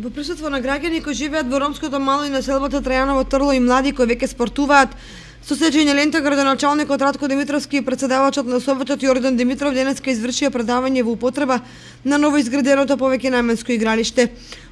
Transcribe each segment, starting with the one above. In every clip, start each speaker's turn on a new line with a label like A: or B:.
A: Во присуство на граѓани кои живеат во ромското мало и населбата Трајаново Трло и млади кои веќе спортуваат, со сечење лента градоначалникот Радко Димитровски и председавачот на Советот Јордан Димитров денеска извршија предавање во употреба на новоизграденото повеќе наменско игралиште.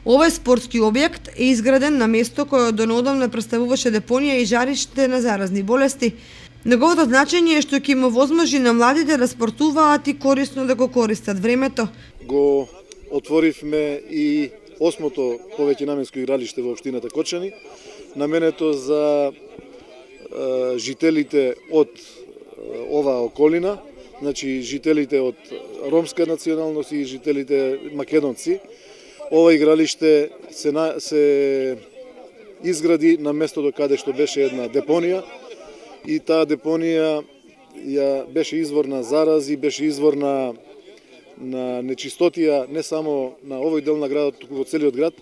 A: Овој спортски објект е изграден на место кое однеодамна представуваше депонија и жариште на заразни болести. Неговото значење е што ќе им овозможи на младите да спортуваат и корисно да го користат времето.
B: Го отворивме и 8-то повеќе наменско игралиште во општината Кочани, наменето за жителите од оваа околина, значи жителите од ромска националност и жителите македонци. Ова игралиште се изгради на местото каде што беше една депонија и таа депонија беше извор на зарази, беше извор на нечистотија не само на овој дел на градот, туку во целиот град.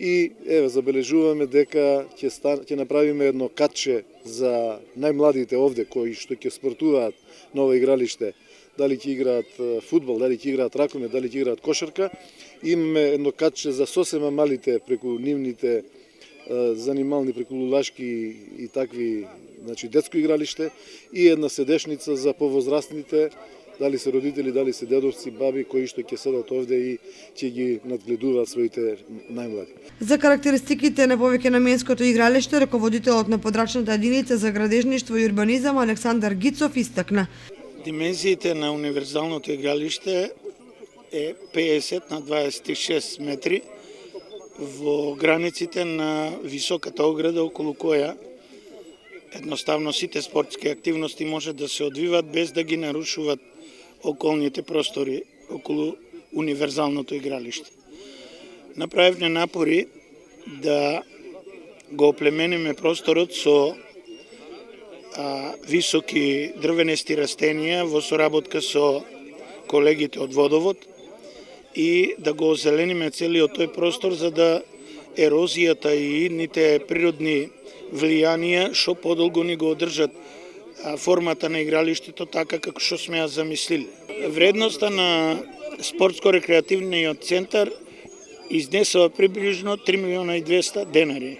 B: И забележуваме дека ќе направиме едно катче за најмладите овде кои што ќе спортуваат на ова игралиште, дали ќе играат фудбал, дали ќе играат ракомет, дали ќе играат кошарка. Имаме едно катче за сосема малите преку нивните занимални, преку лулашки и такви, значи детско игралиште, и една седешница за повозрастните, дали се родители, дали се дедовци, баби кои што ќе седат овде и ќе ги надгледуваат своите најмлади.
A: За карактеристиките на повеќе наменското игралиште, раководителот на подрачната единица за градежништво и урбанизам Александар Гицов истакна.
C: Димензиите на универзалното игралиште е 50 на 26 метри во границите на високата ограда околу која едноставно сите спортски активности може да се одвиват без да ги нарушуват околните простори околу универзалното игралиште. Направивме напори да го оплемениме просторот со високи дрвенести растенија во соработка со колегите од Водовод и да го озелениме целиот тој простор за да ерозијата и идните природни влијанија што подолго ни го одржат формата на игралиштето така како што сме ја замислили. Вредноста на спортско-рекреативниот центар изнесува приближно 3 милиона и 200 денари.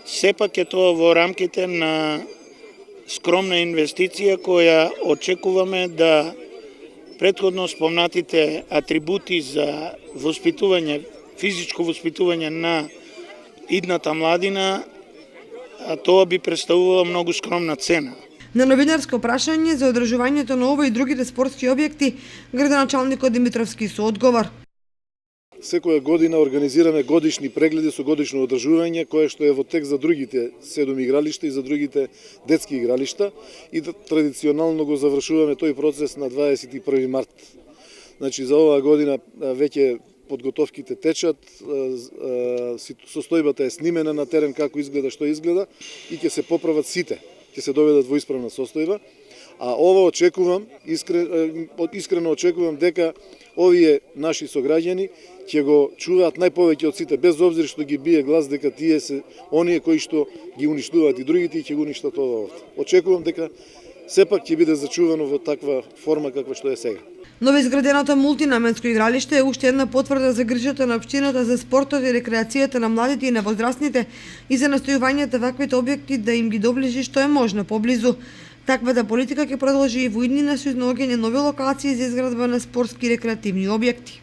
C: Сепак е тоа во рамките на скромна инвестиција која очекуваме да претходно спомнатите атрибути за воспитување, физичко воспитување на идната младина, тоа би представувало многу скромна цена.
A: На новинарско прашање за одржувањето на ова и другите спортски објекти, градоначалникот Димитровски со одговор.
B: Секоја година организираме годишни прегледи со годишно одржување, кое што е во текст за другите 7 игралишта и за другите детски игралишта, и традиционално го завршуваме тој процес на 21 март. Значи за оваа година веќе подготовките течат, состојбата е снимена на терен како изгледа, што изгледа, и ќе се поправат сите, ќе се доведат во исправна состојба. А ова очекувам, искрено очекувам дека овие наши сограѓани ќе го чуваат најповеќе од сите, без обзир што ги бие глас дека тие се оние кои што ги уништуваат и другите и ќе го уништат ова овде. Очекувам дека сепак ќе биде зачувано во таква форма каква што е сега.
A: Новоизграденото мултинаменско игралиште е уште една потврда за грижата на општината за спортот и рекреацијата на младите и на возрастните и за настојувањето ваквите објекти да им ги доближи што е можно поблизу. Таквата политика ќе продолжи и во иднина со изнаоѓање нови локации за изградба на спортски и рекреативни објекти.